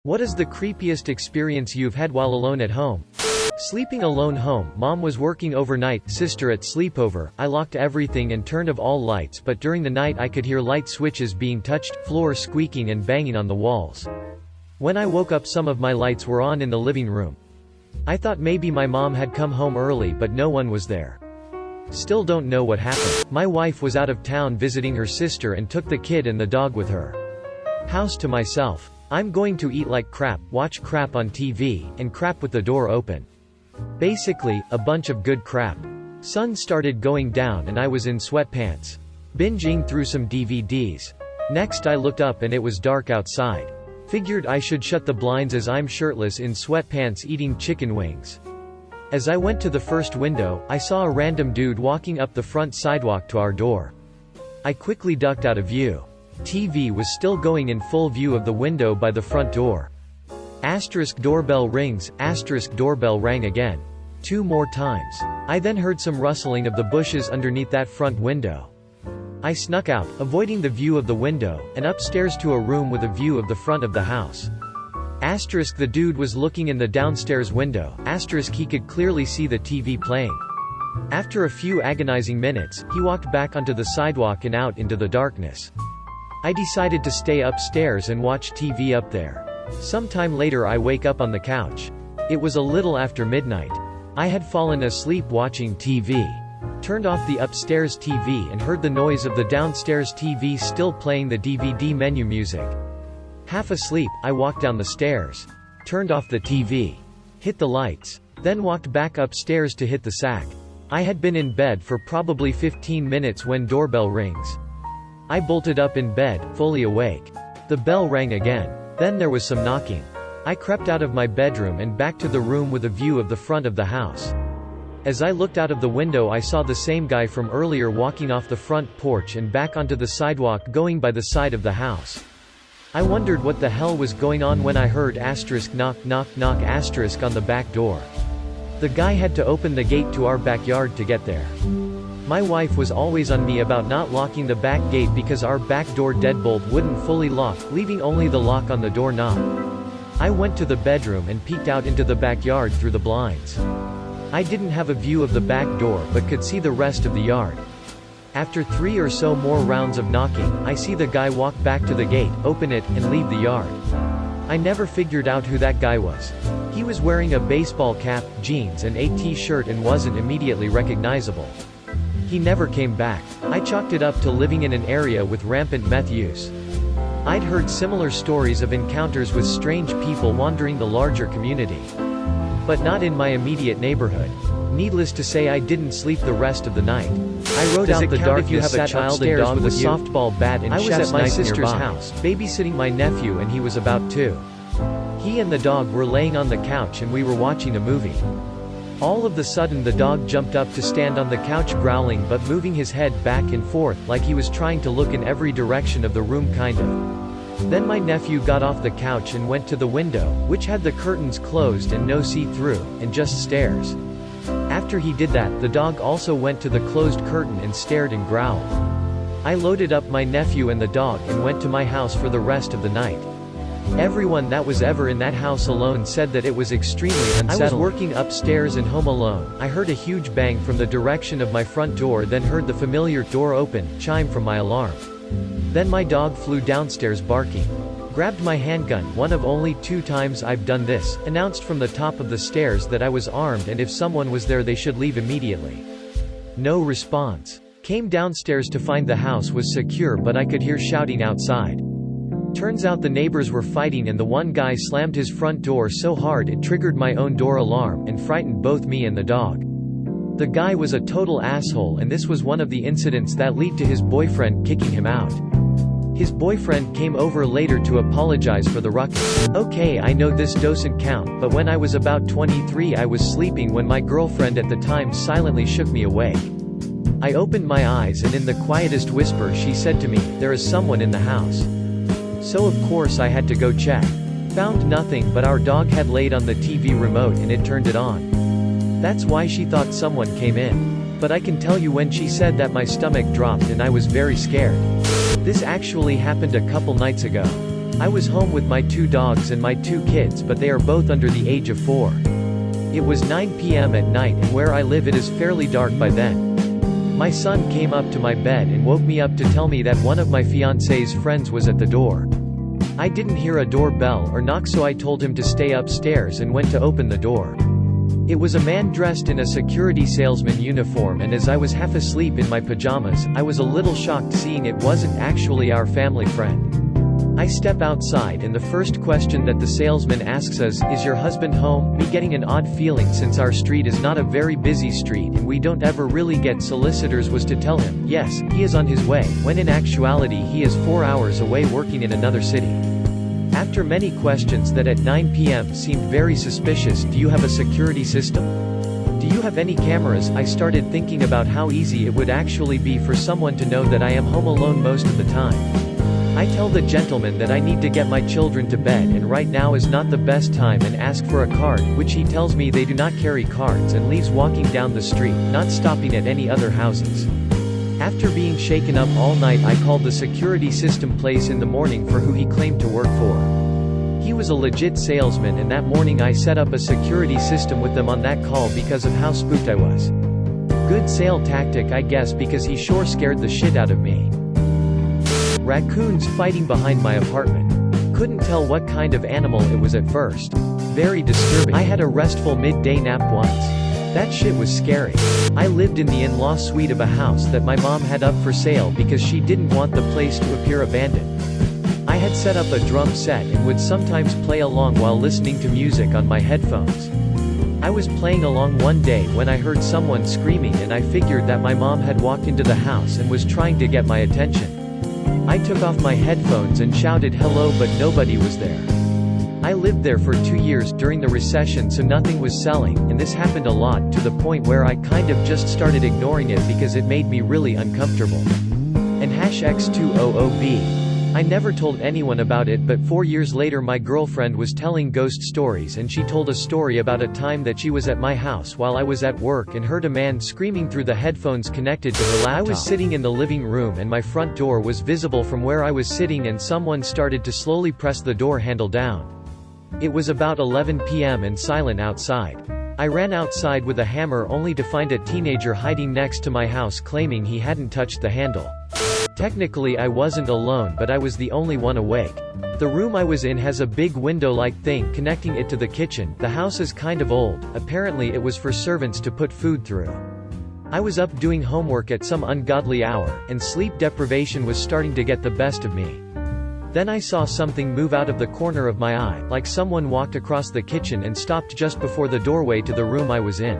What is the creepiest experience you've had while alone at home? Sleeping alone home. Mom was working overnight, sister at sleepover. I locked everything and turned off all lights, but during the night I could hear light switches being touched, floor squeaking and banging on the walls. When I woke up, some of my lights were on in the living room. I thought maybe my mom had come home early, but no one was there. Still don't know what happened. My wife was out of town visiting her sister and took the kid and the dog with her. House to myself. I'm going to eat like crap, watch crap on TV, and crap with the door open. Basically, a bunch of good crap. Sun started going down and I was in sweatpants, binging through some DVDs. Next I looked up and it was dark outside. Figured I should shut the blinds as I'm shirtless in sweatpants eating chicken wings. As I went to the first window, I saw a random dude walking up the front sidewalk to our door. I quickly ducked out of view. TV was still going in full view of the window by the front door. Asterisk doorbell rings, asterisk doorbell rang again. 2 more times. I then heard some rustling of the bushes underneath that front window. I snuck out, avoiding the view of the window, and upstairs to a room with a view of the front of the house. Asterisk the dude was looking in the downstairs window, asterisk he could clearly see the TV playing. After a few agonizing minutes, he walked back onto the sidewalk and out into the darkness. I decided to stay upstairs and watch TV up there. Sometime later I wake up on the couch. It was a little after midnight. I had fallen asleep watching TV. Turned off the upstairs TV and heard the noise of the downstairs TV still playing the DVD menu music. Half asleep, I walked down the stairs. Turned off the TV. Hit the lights. Then walked back upstairs to hit the sack. I had been in bed for probably 15 minutes when doorbell rings. I bolted up in bed, fully awake. The bell rang again. Then there was some knocking. I crept out of my bedroom and back to the room with a view of the front of the house. As I looked out of the window I saw the same guy from earlier walking off the front porch and back onto the sidewalk going by the side of the house. I wondered what the hell was going on when I heard asterisk knock knock knock asterisk on the back door. The guy had to open the gate to our backyard to get there. My wife was always on me about not locking the back gate because our back door deadbolt wouldn't fully lock, leaving only the lock on the doorknob. I went to the bedroom and peeked out into the backyard through the blinds. I didn't have a view of the back door but could see the rest of the yard. After 3 or so more rounds of knocking, I see the guy walk back to the gate, open it, and leave the yard. I never figured out who that guy was. He was wearing a baseball cap, jeans and a t-shirt and wasn't immediately recognizable. He never came back. I chalked it up to living in an area with rampant meth use. I'd heard similar stories of encounters with strange people wandering the larger community. But not in my immediate neighborhood. Needless to say I didn't sleep the rest of the night. I rode out the darkness, you have a child and dog with a softball bat and I was at my sister's house, babysitting my nephew and he was about 2. He and the dog were laying on the couch and we were watching a movie. All of a sudden the dog jumped up to stand on the couch growling but moving his head back and forth like he was trying to look in every direction of the room kind of. Then my nephew got off the couch and went to the window, which had the curtains closed and no see-through, and just stares. After he did that, the dog also went to the closed curtain and stared and growled. I loaded up my nephew and the dog and went to my house for the rest of the night. Everyone that was ever in that house alone said that it was extremely unsettling. I was working upstairs and home alone. I heard a huge bang from the direction of my front door, then heard the familiar door open chime from my alarm. Then my dog flew downstairs barking. Grabbed my handgun, one of only 2 times I've done this, announced from the top of the stairs that I was armed and if someone was there they should leave immediately. No response. Came downstairs to find the house was secure but I could hear shouting outside. Turns out the neighbors were fighting and the one guy slammed his front door so hard it triggered my own door alarm and frightened both me and the dog. The guy was a total asshole and this was one of the incidents that led to his boyfriend kicking him out. His boyfriend came over later to apologize for the ruckus. Okay, I know this doesn't count, but when I was about 23 I was sleeping when my girlfriend at the time silently shook me awake. I opened my eyes and in the quietest whisper she said to me, "There is someone in the house." So of course I had to go check. Found nothing but our dog had laid on the TV remote and it turned it on. That's why she thought someone came in. But I can tell you when she said that my stomach dropped and I was very scared. This actually happened a couple nights ago. I was home with my 2 dogs and my 2 kids, but they are both under the age of 4. It was 9 p.m. at night, and where I live it is fairly dark by then. My son came up to my bed and woke me up to tell me that one of my fiancé's friends was at the door. I didn't hear a doorbell or knock, so I told him to stay upstairs and went to open the door. It was a man dressed in a security salesman uniform, and as I was half asleep in my pajamas, I was a little shocked seeing it wasn't actually our family friend. I step outside and the first question that the salesman asks us, "Is your husband home?" Me getting an odd feeling since our street is not a very busy street and we don't ever really get solicitors was to tell him, yes, he is on his way, when in actuality he is 4 hours away working in another city. After many questions that at 9 p.m. seemed very suspicious, "Do you have a security system? Do you have any cameras?" I started thinking about how easy it would actually be for someone to know that I am home alone most of the time. I tell the gentleman that I need to get my children to bed and right now is not the best time and ask for a card, which he tells me they do not carry cards, and leaves walking down the street, not stopping at any other houses. After being shaken up all night, I called the security system place in the morning for who he claimed to work for. He was a legit salesman, and that morning I set up a security system with them on that call because of how spooked I was. Good sale tactic, I guess, because he sure scared the shit out of me. Raccoons fighting behind my apartment. Couldn't tell what kind of animal it was at first. Very disturbing. I had a restful midday nap once. That shit was scary. I lived in the in-law suite of a house that my mom had up for sale because she didn't want the place to appear abandoned. I had set up a drum set and would sometimes play along while listening to music on my headphones. I was playing along one day when I heard someone screaming, and I figured that my mom had walked into the house and was trying to get my attention. I took off my headphones and shouted hello, but nobody was there. I lived there for 2 years during the recession, so nothing was selling, and this happened a lot, to the point where I kind of just started ignoring it because it made me really uncomfortable. And #X200B. I never told anyone about it, but 4 years later my girlfriend was telling ghost stories, and she told a story about a time that she was at my house while I was at work and heard a man screaming through the headphones connected to her laptop. I was sitting in the living room and my front door was visible from where I was sitting, and someone started to slowly press the door handle down. It was about 11 p.m. and silent outside. I ran outside with a hammer only to find a teenager hiding next to my house claiming he hadn't touched the handle. Technically I wasn't alone, but I was the only one awake. The room I was in has a big window-like thing connecting it to the kitchen. The house is kind of old. Apparently it was for servants to put food through. I was up doing homework at some ungodly hour, and sleep deprivation was starting to get the best of me. Then I saw something move out of the corner of my eye, like someone walked across the kitchen and stopped just before the doorway to the room I was in.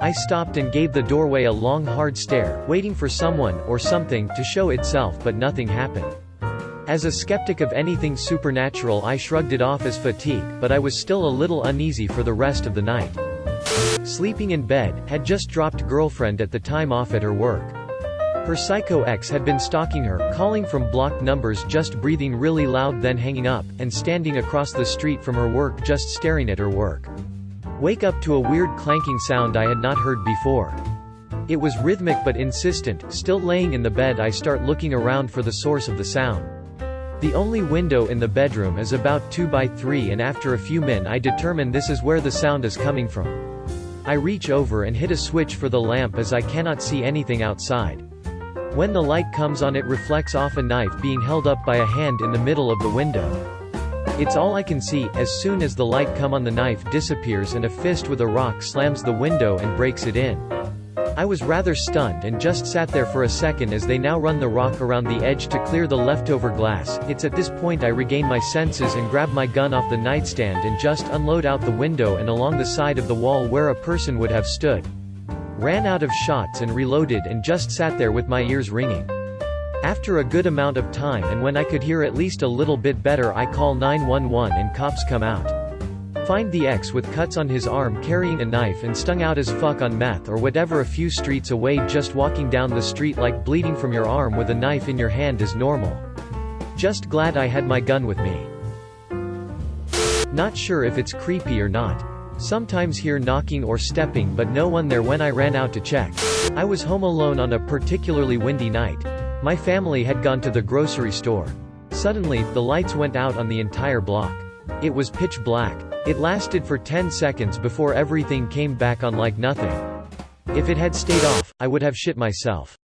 I stopped and gave the doorway a long hard stare, waiting for someone, or something, to show itself, but nothing happened. As a skeptic of anything supernatural, I shrugged it off as fatigue, but I was still a little uneasy for the rest of the night. Sleeping in bed, had just dropped girlfriend at the time off at her work. Her psycho ex had been stalking her, calling from blocked numbers, just breathing really loud, then hanging up, and standing across the street from her work just staring at her work. Wake up to a weird clanking sound I had not heard before. It was rhythmic but insistent. Still laying in the bed, I start looking around for the source of the sound. The only window in the bedroom is about 2 by 3, and after a few minutes I determine this is where the sound is coming from. I reach over and hit a switch for the lamp as I cannot see anything outside. When the light comes on, it reflects off a knife being held up by a hand in the middle of the window. It's all I can see. As soon as the light come on, the knife disappears and a fist with a rock slams the window and breaks it in. I was rather stunned and just sat there for a second as they now run the rock around the edge to clear the leftover glass. It's at this point I regain my senses and grab my gun off the nightstand and just unload out the window and along the side of the wall where a person would have stood. Ran out of shots and reloaded and just sat there with my ears ringing. After a good amount of time, and when I could hear at least a little bit better, I call 911 and cops come out. Find the ex with cuts on his arm, carrying a knife and stung out as fuck on meth or whatever, a few streets away, just walking down the street like bleeding from your arm with a knife in your hand is normal. Just glad I had my gun with me. Not sure if it's creepy or not. Sometimes hear knocking or stepping, but no one there when I ran out to check. I was home alone on a particularly windy night. My family had gone to the grocery store. Suddenly, the lights went out on the entire block. It was pitch black. It lasted for 10 seconds before everything came back on like nothing. If it had stayed off, I would have shit myself.